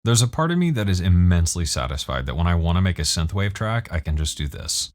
There's a part of me that is immensely satisfied that when I want to make a synthwave track, I can just do this.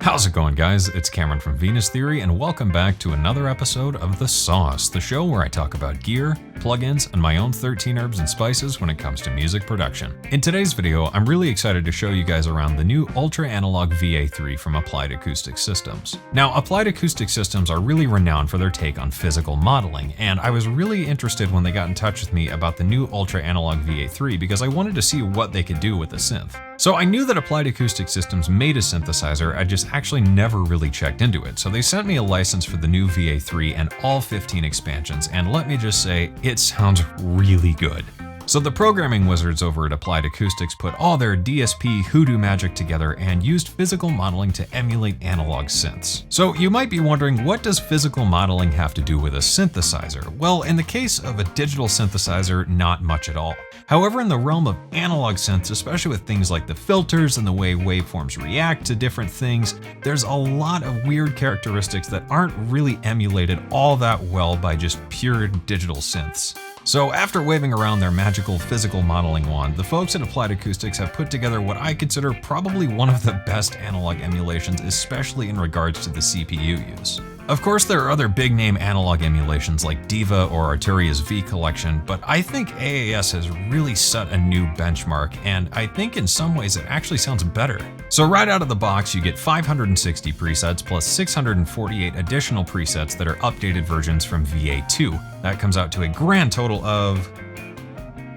How's it going, guys? It's Cameron from Venus Theory, and welcome back to another episode of The Sauce, the show where I talk about gear, plugins, and my own 13 herbs and spices when it comes to music production. In today's video, I'm really excited to show you guys around the new Ultra Analog VA3 from Applied Acoustics Systems. Now, Applied Acoustics Systems are really renowned for their take on physical modeling, and I was really interested when they got in touch with me about the new Ultra Analog VA3 because I wanted to see what they could do with the synth. So I knew that Applied Acoustics Systems made a synthesizer, I just actually never really checked into it. So they sent me a license for the new VA3 and all 15 expansions, and let me just say, it sounds really good. So the programming wizards over at Applied Acoustics put all their DSP hoodoo magic together and used physical modeling to emulate analog synths. So you might be wondering, what does physical modeling have to do with a synthesizer? Well, in the case of a digital synthesizer, not much at all. However, in the realm of analog synths, especially with things like the filters and the way waveforms react to different things, there's a lot of weird characteristics that aren't really emulated all that well by just pure digital synths. So after waving around their magical physical modeling wand, the folks at Applied Acoustics have put together what I consider probably one of the best analog emulations, especially in regards to the CPU use. Of course, there are other big name analog emulations like Diva or Arturia's V collection, but I think AAS has really set a new benchmark, and I think in some ways it actually sounds better. So right out of the box, you get 560 presets plus 648 additional presets that are updated versions from VA2. That comes out to a grand total of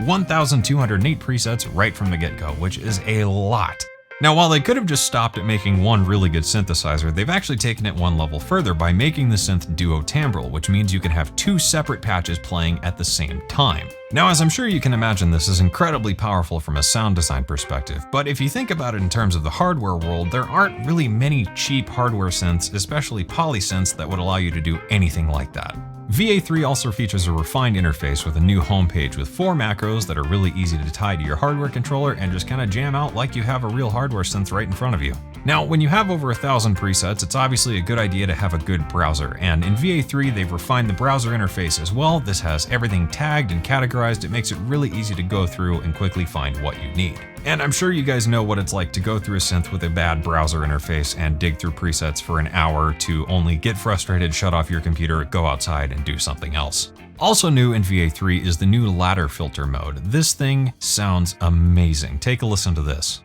1,208 presets right from the get-go, which is a lot. Now, while they could have just stopped at making one really good synthesizer, they've actually taken it one level further by making the synth duo-timbral, which means you can have two separate patches playing at the same time. Now, as I'm sure you can imagine, this is incredibly powerful from a sound design perspective, but if you think about it in terms of the hardware world, there aren't really many cheap hardware synths, especially polysynths, that would allow you to do anything like that. VA3 also features a refined interface with a new homepage with 4 macros that are really easy to tie to your hardware controller and just kind of jam out like you have a real hardware synth right in front of you. Now, when you have over 1,000 presets, it's obviously a good idea to have a good browser, and in VA3 they've refined the browser interface as well. This has everything tagged and categorized. It makes it really easy to go through and quickly find what you need. And I'm sure you guys know what it's like to go through a synth with a bad browser interface and dig through presets for an hour to only get frustrated, shut off your computer, go outside, and do something else. Also new in VA3 is the new ladder filter mode. This thing sounds amazing. Take a listen to this.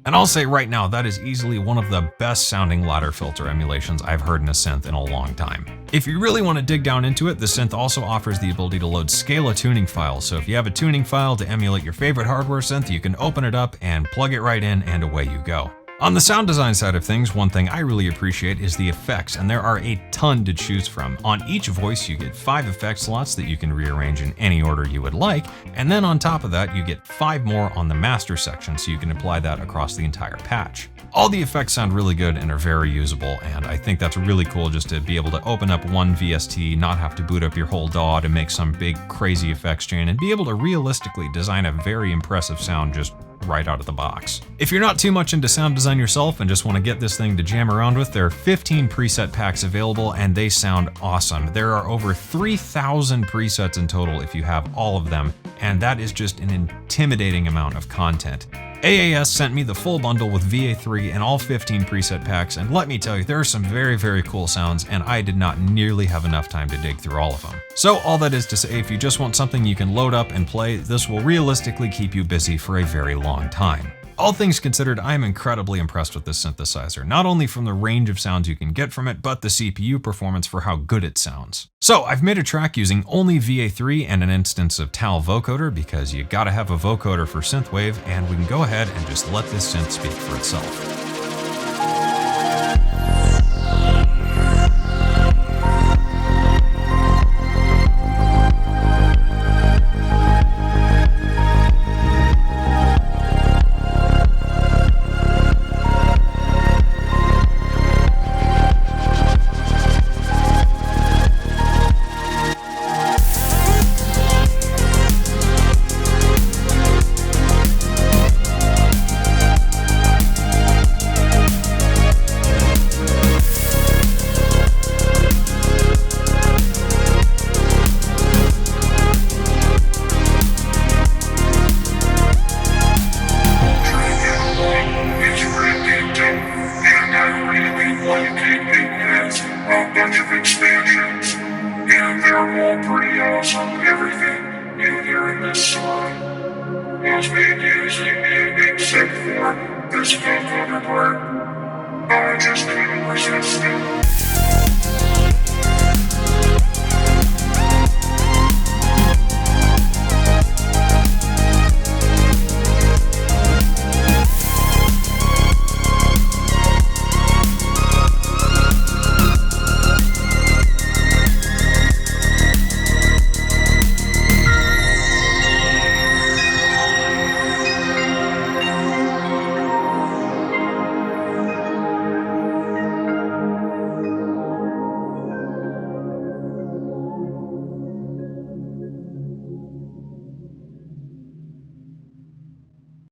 And I'll say right now, that is easily one of the best sounding ladder filter emulations I've heard in a synth in a long time. If you really want to dig down into it, the synth also offers the ability to load Scala tuning files. So if you have a tuning file to emulate your favorite hardware synth, you can open it up and plug it right in, and away you go. On the sound design side of things, one thing I really appreciate is the effects, and there are a ton to choose from. On each voice, you get 5 effect slots that you can rearrange in any order you would like, and then on top of that, you get 5 more on the master section, so you can apply that across the entire patch. All the effects sound really good and are very usable, and I think that's really cool just to be able to open up one VST, not have to boot up your whole DAW to make some big crazy effects chain, and be able to realistically design a very impressive sound just right out of the box. If you're not too much into sound design yourself and just want to get this thing to jam around with, there are 15 preset packs available and they sound awesome. There are over 3,000 presets in total if you have all of them, and that is just an intimidating amount of content. AAS sent me the full bundle with VA3 and all 15 preset packs, and let me tell you, there are some very, very cool sounds, and I did not nearly have enough time to dig through all of them. So all that is to say, if you just want something you can load up and play, this will realistically keep you busy for a very long time. All things considered, I am incredibly impressed with this synthesizer, not only from the range of sounds you can get from it, but the CPU performance for how good it sounds. So I've made a track using only VA3 and an instance of TAL vocoder, because you gotta have a vocoder for synthwave, and we can go ahead and just let this synth speak for itself.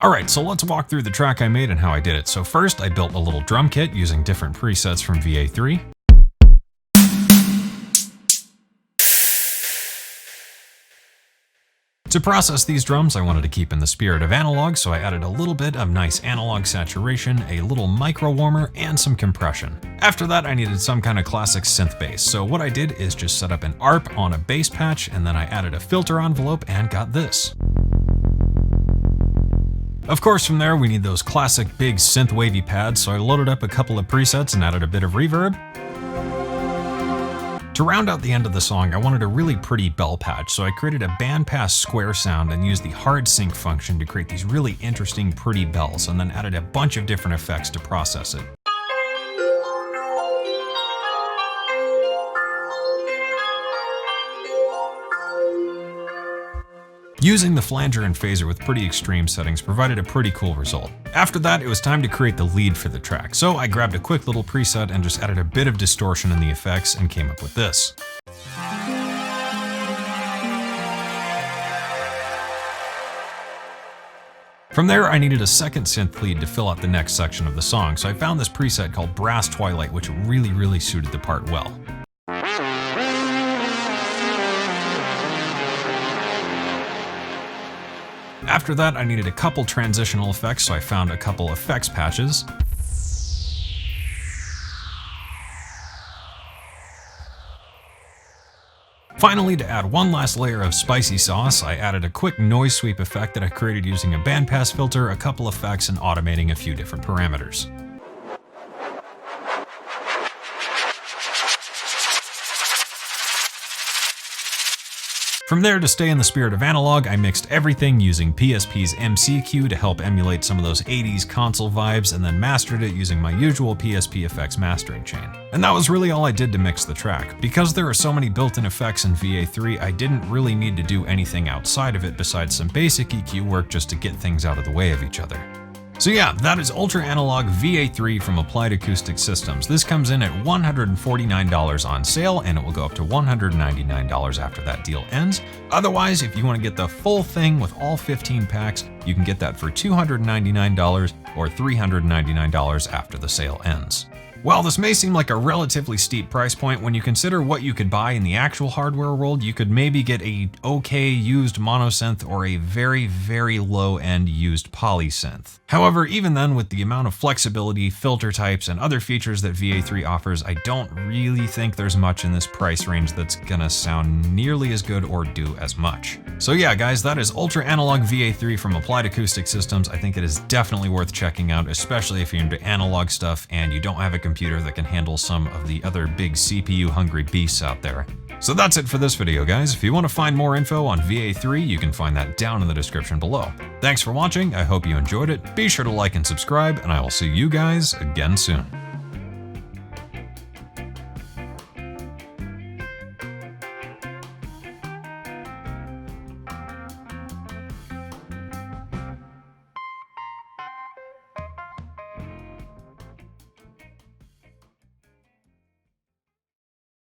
Alright, so let's walk through the track I made and how I did it. So first, I built a little drum kit using different presets from VA3. To process these drums, I wanted to keep in the spirit of analog, so I added a little bit of nice analog saturation, a little micro warmer, and some compression. After that, I needed some kind of classic synth bass, so what I did is just set up an ARP on a bass patch, and then I added a filter envelope and got this. Of course, from there we need those classic big synth wavy pads, so I loaded up a couple of presets and added a bit of reverb. To round out the end of the song, I wanted a really pretty bell patch, so I created a bandpass square sound and used the hard sync function to create these really interesting pretty bells, and then added a bunch of different effects to process it. Using the flanger and phaser with pretty extreme settings provided a pretty cool result. After that, it was time to create the lead for the track, so I grabbed a quick little preset and just added a bit of distortion in the effects and came up with this. From there, I needed a second synth lead to fill out the next section of the song, so I found this preset called Brass Twilight, which really suited the part well. After that, I needed a couple transitional effects, so I found a couple effects patches. Finally, to add one last layer of spicy sauce, I added a quick noise sweep effect that I created using a bandpass filter, a couple effects, and automating a few different parameters. From there, to stay in the spirit of analog, I mixed everything using PSP's MCQ to help emulate some of those 80s console vibes, and then mastered it using my usual PSP effects mastering chain. And that was really all I did to mix the track. Because there are so many built-in effects in VA3, I didn't really need to do anything outside of it besides some basic EQ work just to get things out of the way of each other. So yeah, that is Ultra Analog VA3 from Applied Acoustics Systems. This comes in at $149 on sale, and it will go up to $199 after that deal ends. Otherwise, if you want to get the full thing with all 15 packs, you can get that for $299 or $399 after the sale ends. While this may seem like a relatively steep price point, when you consider what you could buy in the actual hardware world, you could maybe get a okay used monosynth or a very low-end used polysynth. However, even then, with the amount of flexibility, filter types, and other features that VA3 offers, I don't really think there's much in this price range that's gonna sound nearly as good or do as much. So yeah, guys, that is Ultra Analog VA3 from Applied Acoustics Systems. I think it is definitely worth checking out, especially if you're into analog stuff and you don't have a computer that can handle some of the other big CPU-hungry beasts out there. So that's it for this video, guys. If you want to find more info on VA3, you can find that down in the description below. Thanks for watching, I hope you enjoyed it. Be sure to like and subscribe, and I will see you guys again soon.